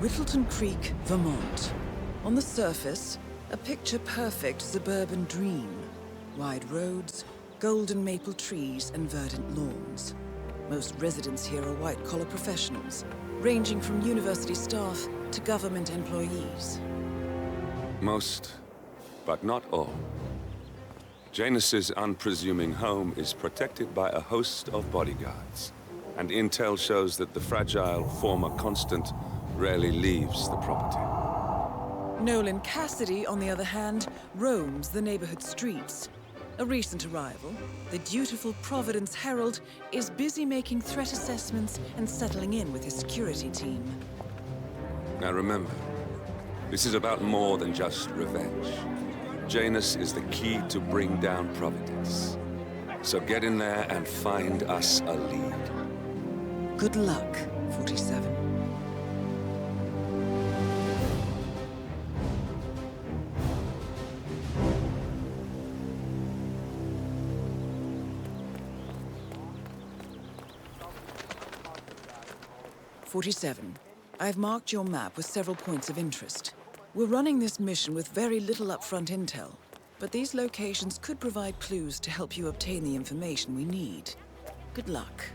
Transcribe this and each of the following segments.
Whittleton Creek, Vermont. On the surface, a picture-perfect suburban dream. Wide roads, golden maple trees, and verdant lawns. Most residents here are white-collar professionals, ranging from university staff to government employees. Most, but not all. Janus's unpresuming home is protected by a host of bodyguards, and intel shows that the fragile former constant rarely leaves the property. Nolan Cassidy, on the other hand, roams the neighborhood streets. A recent arrival, the dutiful Providence Herald is busy making threat assessments and settling in with his security team. Now remember, this is about more than just revenge. Janus is the key to bring down Providence. So get in there and find us a lead. Good luck, 47. I've marked your map with several points of interest. We're running this mission with very little upfront intel, but these locations could provide clues to help you obtain the information we need. Good luck.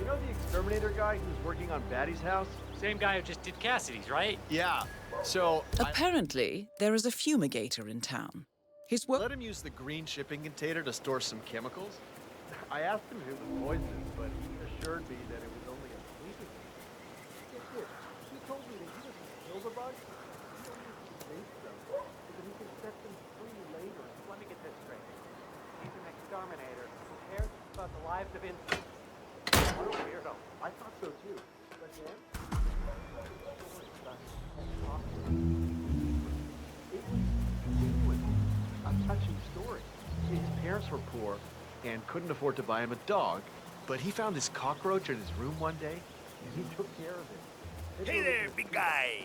You know the exterminator guy who's working on Batty's house? Same guy who just did Cassidy's, right? Yeah. So Apparently, there is a fumigator in town. His work. let him use the green shipping container to store some chemicals. I asked him if it was poisonous, but he assured me that it was only a sleeping pill. He told me that he doesn't kill the bugs. He only creates them, so that he can set them free later. Let me get this straight. He's an exterminator who cares about the lives of innocents. What a weirdo. I thought so too. But then, it was genuinely a touching story. His parents were poor and couldn't afford to buy him a dog, but he found this cockroach in his room one day, and he took care of it. Hey there, big guy! He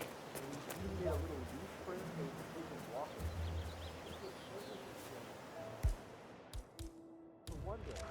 made a little leaf frame so he could take his walk with him. So one day,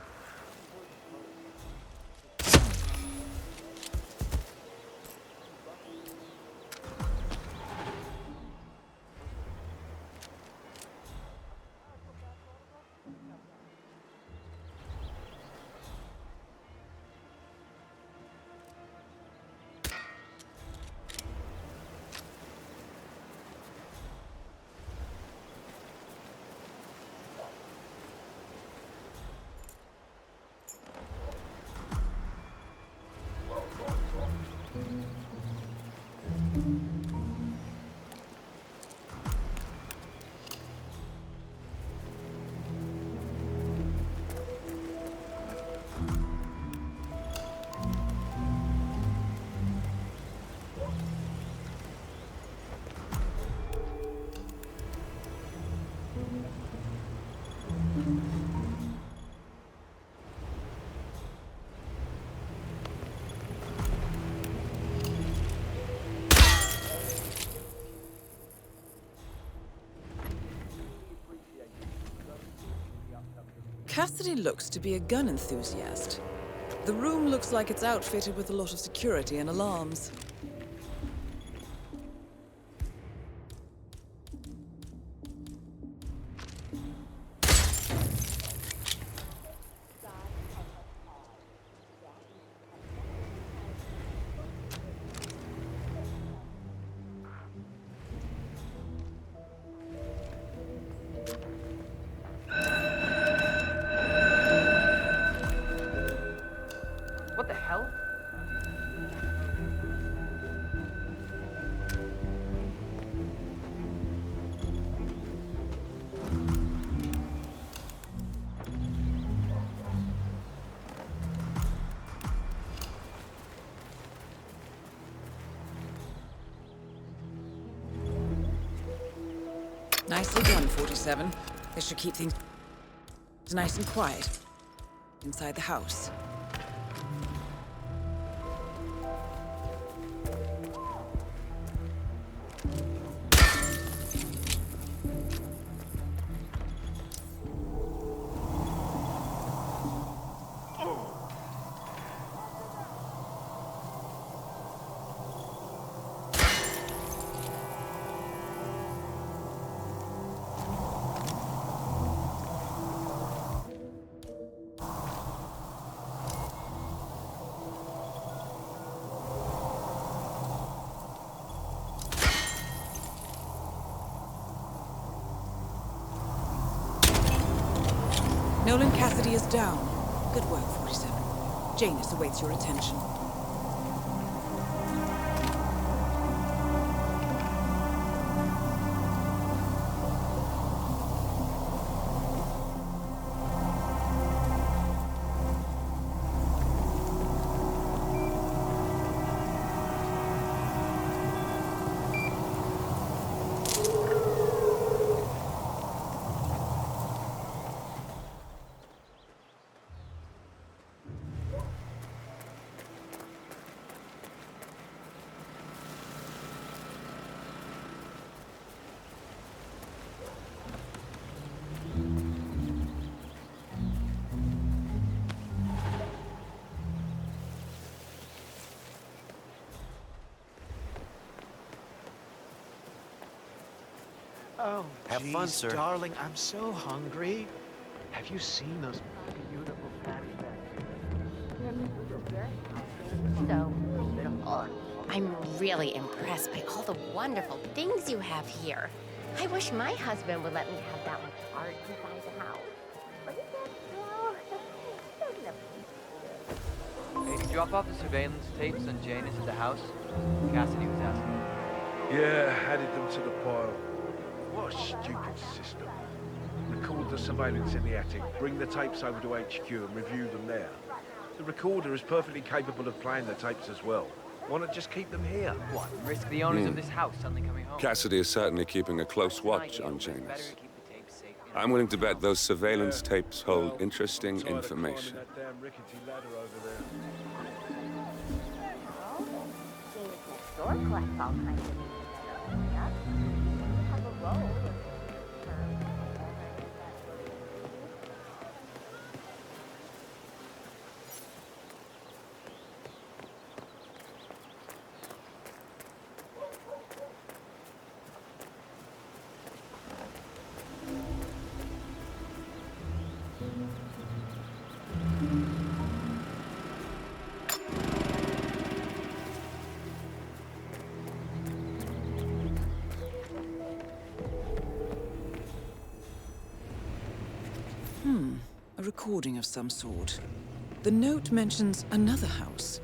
Cassidy looks to be a gun enthusiast. The room looks like it's outfitted with a lot of security and alarms. What the hell? Nicely done, 47. This should keep things nice and quiet inside the house. Nolan Cassidy is down. Good work, 47. Janus awaits your attention. Oh, Have fun, geez, sir. darling, I'm so hungry. Have you seen those beautiful patties back So beautiful. I'm really impressed by all the wonderful things you have here. I wish my husband would let me have that much art inside the house. But he said, Hey, did you drop off the surveillance tapes on Janus at the house? Cassidy was asking. Yeah, added them to the pile. What a stupid system. Record the surveillance in the attic, bring the tapes over to HQ and review them there. The recorder is perfectly capable of playing the tapes as well. Why not just keep them here? What, risk the owners of this house suddenly coming home? Cassidy is certainly keeping a close watch on Janus. I'm willing to bet those surveillance tapes hold interesting Tired of information. climbing that damn rickety ladder over there. Janus next door collects all kinds of neat stuff. Have a roll of A recording of some sort. The note mentions another house.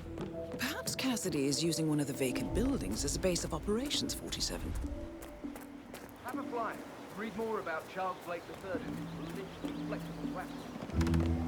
Perhaps Cassidy is using one of the vacant buildings as a base of operations, 47. Have a fly. Read more about Charles Blake III and his religiously flexible weapons.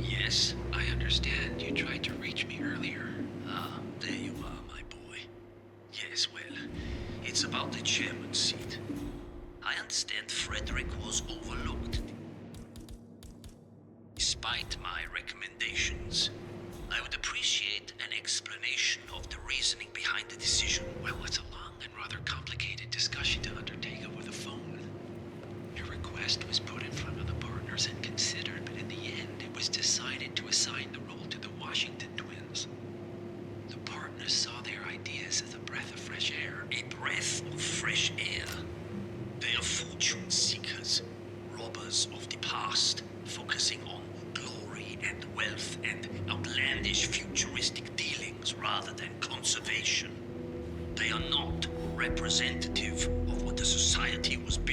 Yes, I understand you tried to reach me earlier. Ah, there you are, my boy. Yes, well, it's about the chairman's seat. I understand Frederick was overlooked. Despite my recommendations, I would appreciate an explanation of the reasoning behind the decision. Well, it's a long and rather complicated discussion to undertake over the phone. Your request was put in front of the partners and considered, but in the end, it was decided to assign the role to the Washington twins. The partners saw their ideas as a breath of fresh air. A breath of fresh air. They are fortune seekers, robbers of the past, focusing on glory and wealth and outlandish futuristic dealings rather than conservation. They are not representative of what the society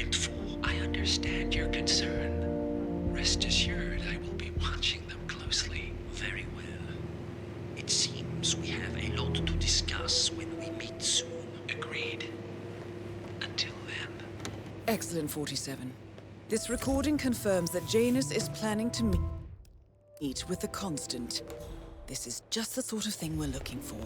eventful. I understand your concern. Rest assured, I will be watching them closely. Very well. It seems we have a lot to discuss when we meet soon. Agreed. Until then. Excellent, 47. This recording confirms that Janus is planning to meet with the Constant. This is just the sort of thing we're looking for.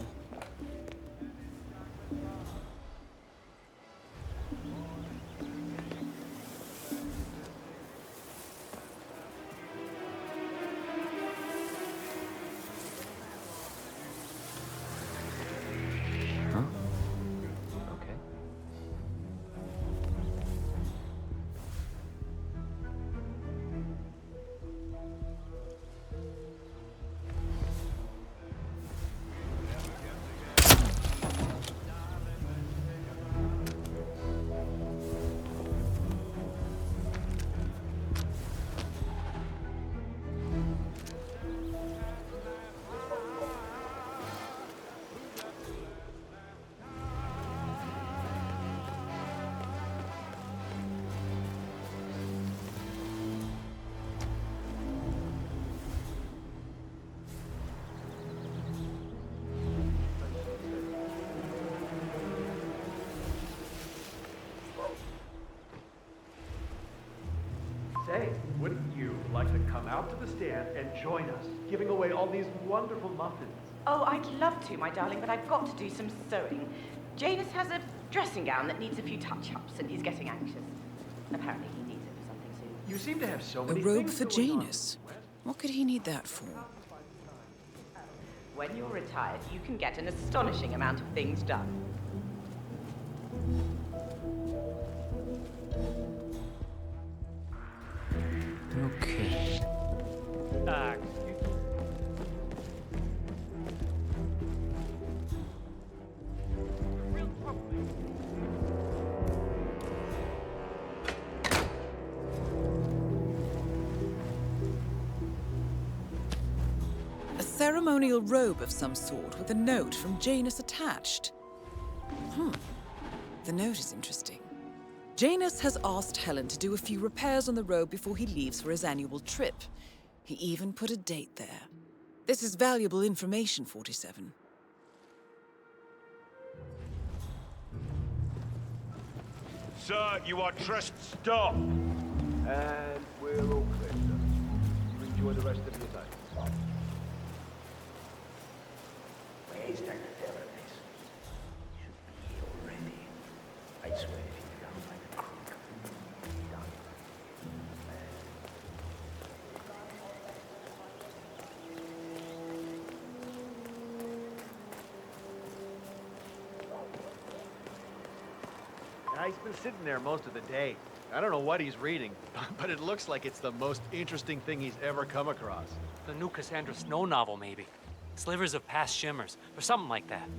Say, wouldn't you like to come out to the stand and join us, giving away all these wonderful muffins? Oh, I'd love to, my darling, but I've got to do some sewing. Janus has a dressing gown that needs a few touch-ups, and he's getting anxious. Apparently he needs it for something soon. You seem to have so A many robe things for going on. Janus? What could he need that for? When you're retired, you can get an astonishing amount of things done. Okay. A ceremonial robe of some sort with a note from Janus attached. The note is interesting. Janus has asked Helen to do a few repairs on the robe before he leaves for his annual trip. He even put a date there. This is valuable information, 47. Sir, you are trespassing. Stop! And we're all clear, sir. You enjoy the rest of your day. Where is that therapist? Should be here already. I swear if you don't find the crook, he's done. He's been sitting there most of the day. I don't know what he's reading, but it looks like it's the most interesting thing he's ever come across. The new Cassandra Snow novel, maybe. Slivers of Past Shimmers, or something like that.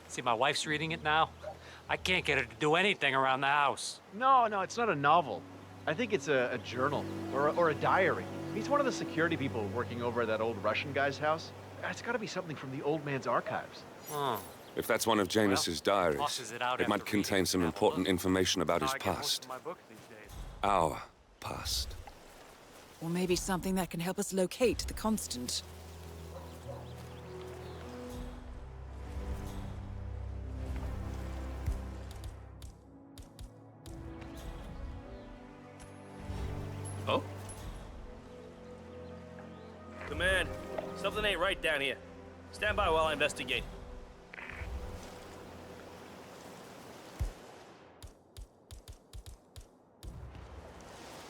See, my wife's reading it now. I can't get her to do anything around the house. No, it's not a novel. I think it's a journal, or a diary. He's one of the security people working over at that old Russian guy's house. It's gotta be something from the old man's archives. Oh. If that's one of Janus's diaries, tosses it out it might after contain reading some it. important information about his I get most past. of my books these days. Our past. Or maybe something that can help us locate the Constant. Oh? Command, something ain't right down here. Stand by while I investigate.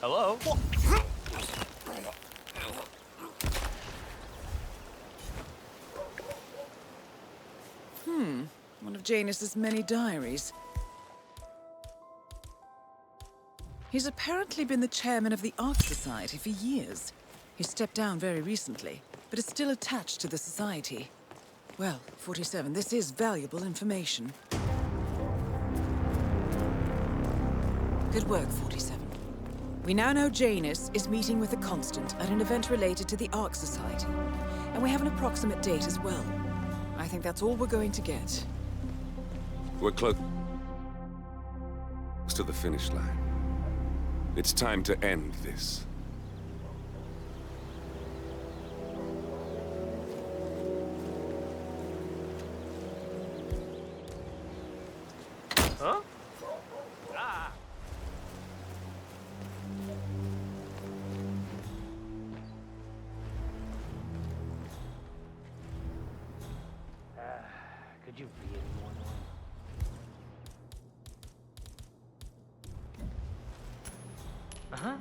Hello? One of Janus's many diaries. He's apparently been the chairman of the Ark Society for years. He stepped down very recently, but is still attached to the society. Well, 47, this is valuable information. Good work, 47. We now know Janus is meeting with the Constant at an event related to the Ark Society. And we have an approximate date as well. I think that's all we're going to get. We're close to the finish line. It's time to end this. Huh? Ah! Could you be any more annoying? Uh-huh.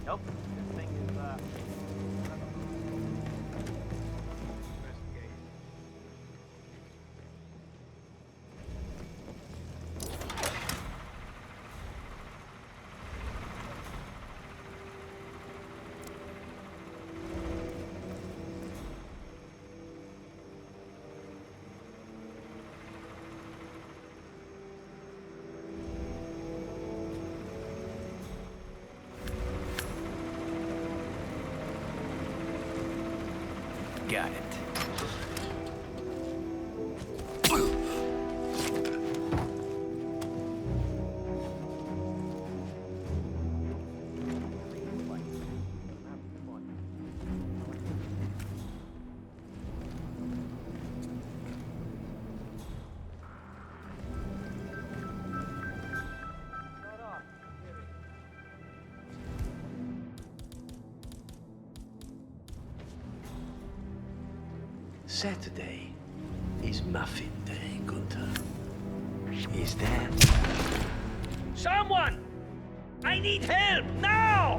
Nope. This thing is, Got it. Saturday is Muffin Day, Gunther. Is that... Someone! I need help now!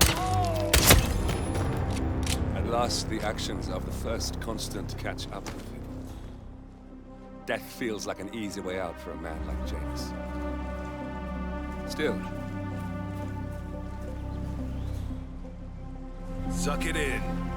At last, the actions of the first constant catch up with him. Death feels like an easy way out for a man like Janus. Still. Suck it in.